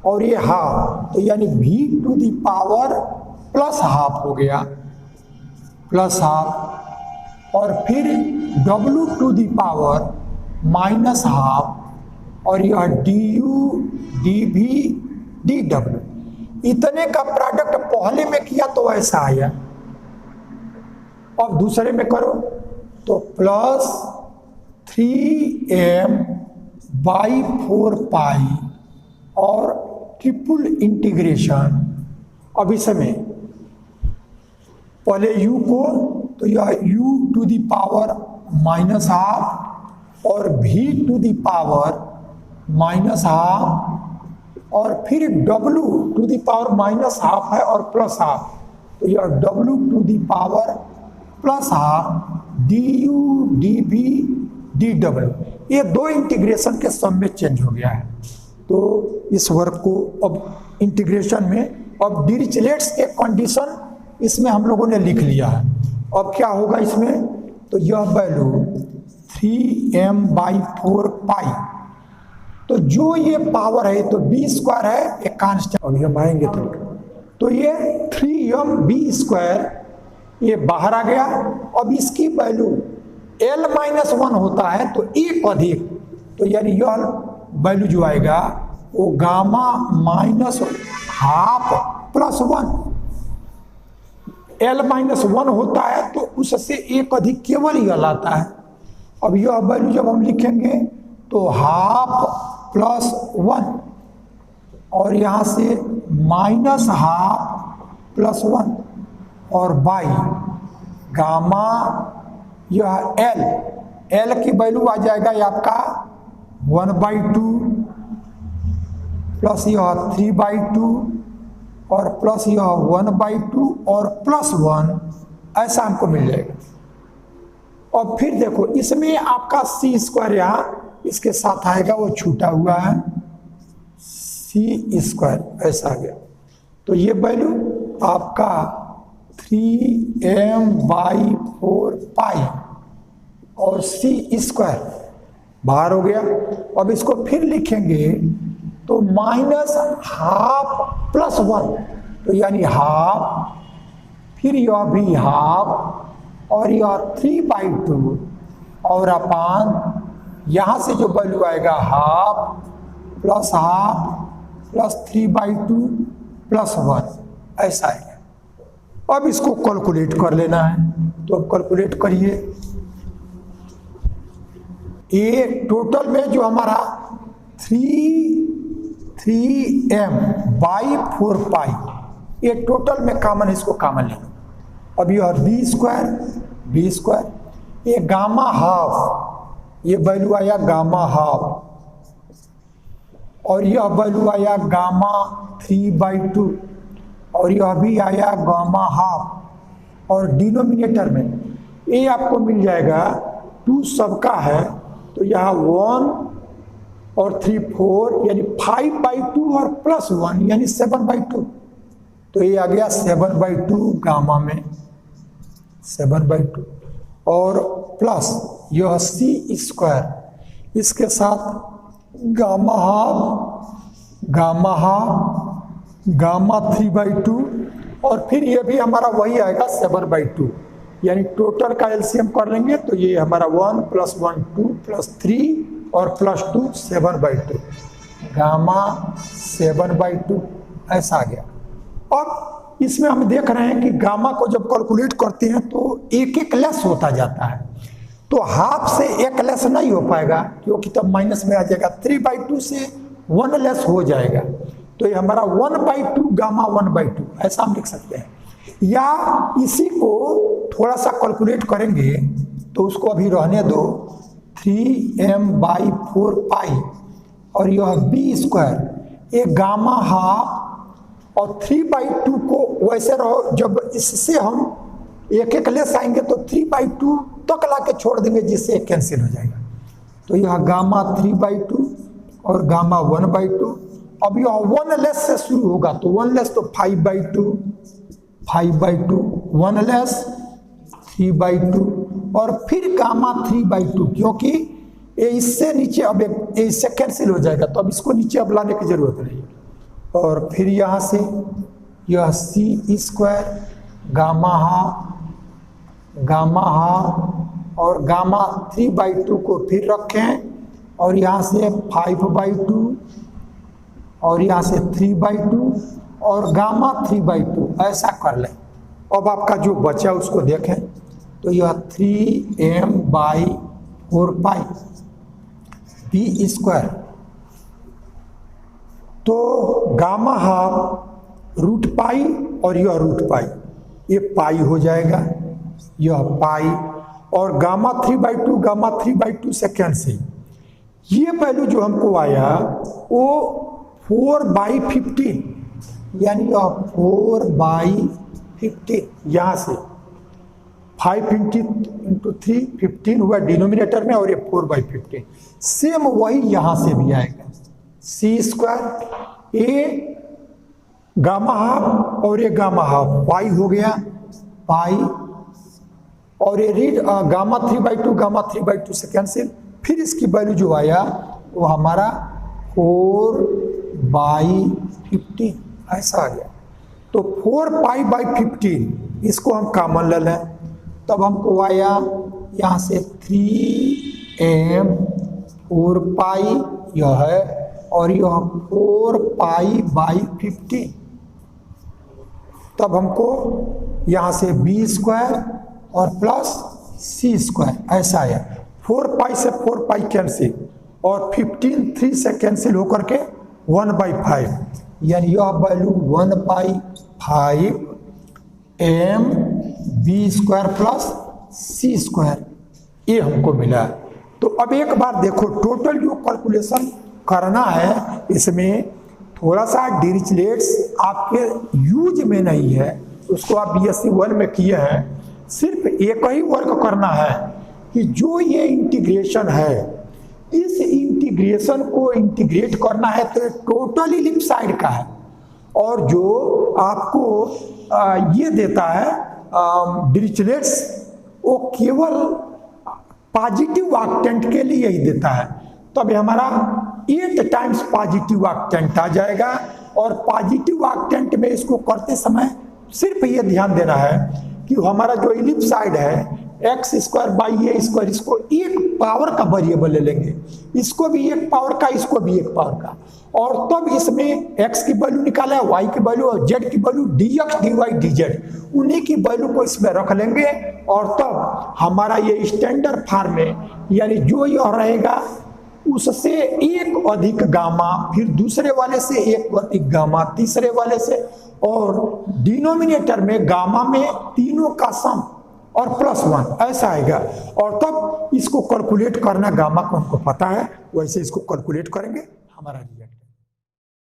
और ये हाफ, तो यानी v to the power plus half हो गया, प्लस हाफ, और फिर w to the power minus half और यह du dv dw। इतने का प्रोडक्ट पहले में किया तो ऐसा आया, अब दूसरे में करो तो प्लस 3m बाई 4 पाई और ट्रिपल इंटीग्रेशन। अब इसमें पहले u को तो यह u to the power minus half और v to the power minus half और फिर w to the power minus half है और प्लस हाफ, तो यह w to the power plus half du dv dw। ये दो इंटीग्रेशन के सम में चेंज हो गया है। तो इस वर्क को अब इंटीग्रेशन में अब डिरिचलेट्स के कंडीशन इसमें हम लोगों ने लिख लिया है। अब क्या होगा इसमें, तो यह वैल्यू 3m बाई 4 पाई, तो जो ये पावर है तो बी स्क्वायर है एक कांस्टेंट, अब हम आएंगे तो ये 3m बी स्क्वायर ये बाहर आ गया। अब इसकी वैल्यू l माइनस 1 होता है तो एक अधिक, तो यानी यह वैल्यू जो आएगा वो gamma minus half plus 1, l minus 1 होता है तो उससे एक अधिक केवल यह आता है। अब यह वैल्यू जब हम लिखेंगे तो हाफ प्लस 1 और यहाँ से माइनस हाफ प्लस 1 और बाई गामा यह l की वैल्यू आ जाएगा ये आपका 1/2 प्लस यह 3/2 और प्लस यह 1/2 और प्लस 1, ऐसा हमको मिल जाएगा। और फिर देखो इसमें आपका सी स्क्वायर यहाँ इसके साथ आएगा, वो छूटा हुआ है सी स्क्वायर ऐसा आ गया, तो ये वैल्यू आपका 3m बाई 4 पाई और सी स्क्वायर बाहर हो गया। अब इसको फिर लिखेंगे तो माइनस हाफ प्लस 1, तो यानी हाफ, फिर यह भी हाफ और यह 3/2 और अपान यहाँ से जो वैल्यू आएगा हाफ प्लस 3/2 प्लस 1, ऐसा आएगा। अब इसको कैलकुलेट कर लेना है, तो अब कैलकुलेट करिए। ये टोटल में जो हमारा 3m बाई 4 पाई, ये टोटल में कॉमन, इसको कॉमन ले लो। अब यह बी स्क्वायर, ये गामा हाफ, ये वैल्यू आया गामा हाफ और यह वैल्यू आया गामा 3/2 और यह भी आया गामा हाफ, और डिनोमिनेटर में ये आपको मिल जाएगा 2 सबका है, तो यहाँ 1 और 3 4 यानी 5/2 और प्लस 1 यानी 7/2, तो ये आ गया 7/2 गामा में 7/2 और प्लस यह सी स्क्वायर इसके साथ गामा गामा 3/2 और फिर ये भी हमारा वही आएगा 7/2, यानी टोटल का एलसीएम कर लेंगे तो ये हमारा 1 + 1 2 + 3 और प्लस 2 7/2 गामा 7/2 ऐसा आ गया। अब इसमें हम देख रहे हैं कि गामा को जब कैलकुलेट करते हैं तो एक एक लेस होता जाता है, तो हाफ से एक लेस नहीं हो पाएगा क्योंकि तब माइनस में आ जाएगा, 3/2 से 1 लेस हो जाएगा, तो ये हमारा 1/2 गामा 1/2 ऐसा हम लिख सकते हैं। या इसी को थोड़ा सा कैलकुलेट करेंगे तो उसको अभी रहने दो, 3m/4 पाई और यह बी स्क्वायर, ये गामा हाफ और 3/2 को वैसे रहो, जब इससे हम एक एक लेस आएंगे तो 3/2 तक ला के छोड़ देंगे जिससे कैंसिल हो जाएगा, तो यह गामा 3/2 और गामा 1/2। अब यह 1 लेस से शुरू होगा तो 1 लेस तो 5/2 1 लेस 3/2 और फिर गामा 3/2, क्योंकि ये इससे नीचे अब इससे कैंसिल हो जाएगा, तो अब इसको नीचे अब लाने की जरूरत नहीं है। और फिर यहाँ से यह c² गामा हाफ और गामा 3/2 को फिर रखें, और यहाँ से 5/2 और यहाँ से 3/2 और गामा 3/2 ऐसा कर लें। अब आपका जो बचा उसको देखें तो यह 3m/4π b²। तो गामा हाफ √π और यह √π, ये पाई हो जाएगा, यह पाई, और गामा 3/2 से कैंसिल। ये वैल्यू जो हमको आया वो 4/15, यानी यह 4/15, यहाँ से 5 × 3 15 हुआ डिनोमिनेटर में, और ये 4/15 सेम वही यहाँ से भी आएगा। c², ये गामा हाफ और ये गामा हाफ पाई हो गया, पाई, और ये रीड गामा 3/2 से कैंसिल। फिर इसकी वैल्यू जो आया वो हमारा 4/15 ऐसा आ गया। तो 4π/15 इसको हम कॉमन ले लें, तब हमको आया यहाँ से 3m/4π यह है, और यह 4π/15, तब हमको यहाँ से b² और प्लस c² ऐसा आया। 4π से 4π कैंसिल, और 15 3 से कैंसिल होकर के 1/5, यानी यह वैल्यू 1/5 mb² प्लस c², ये हमको मिला। तो अब एक बार देखो, टोटल जो कैलकुलेशन करना है इसमें थोड़ा सा डिरिचलेट्स आपके यूज में नहीं है, उसको आप BSc 1 में किए हैं। सिर्फ एक ही वर्क करना है कि जो ये इंटीग्रेशन है, इस इंटीग्रेशन को इंटीग्रेट करना है तो टोटल इलिप्साइड का है, और जो आपको ये देता है डिरिचलेट्स, वो केवल पॉजिटिव ऑक्टेंट के लिए ही देता है। तो अभी हमारा 8 टाइम्स पॉजिटिव ऑक्टेंट आ जाएगा, और पॉजिटिव ऑक्टेंट में इसको करते समय सिर्फ ये ध्यान देना है कि हमारा जो इलिप्साइड है x² / a², इसको एक पावर का वेरिएबल ले लेंगे, इसको भी एक पावर का, इसको भी एक पावर का, और तब इसमें x की वैल्यू निकाला है, y की वैल्यू और z की वैल्यू, dx dy dz, उन्हीं की वैल्यू को इसमें रख लेंगे, और तब हमारा ये स्टैंडर्ड फॉर्म में, यानी जो यह रहेगा उससे एक अधिक गामा, फिर दूसरे वाले से एक अधिक गामा, तीसरे वाले से, और डिनोमिनेटर में गामा में तीनों का सम और +1 ऐसा आएगा। और तब इसको कैलकुलेट करना, गामा को हमको पता है, वैसे इसको कैलकुलेट करेंगे, हमारा रिजल्ट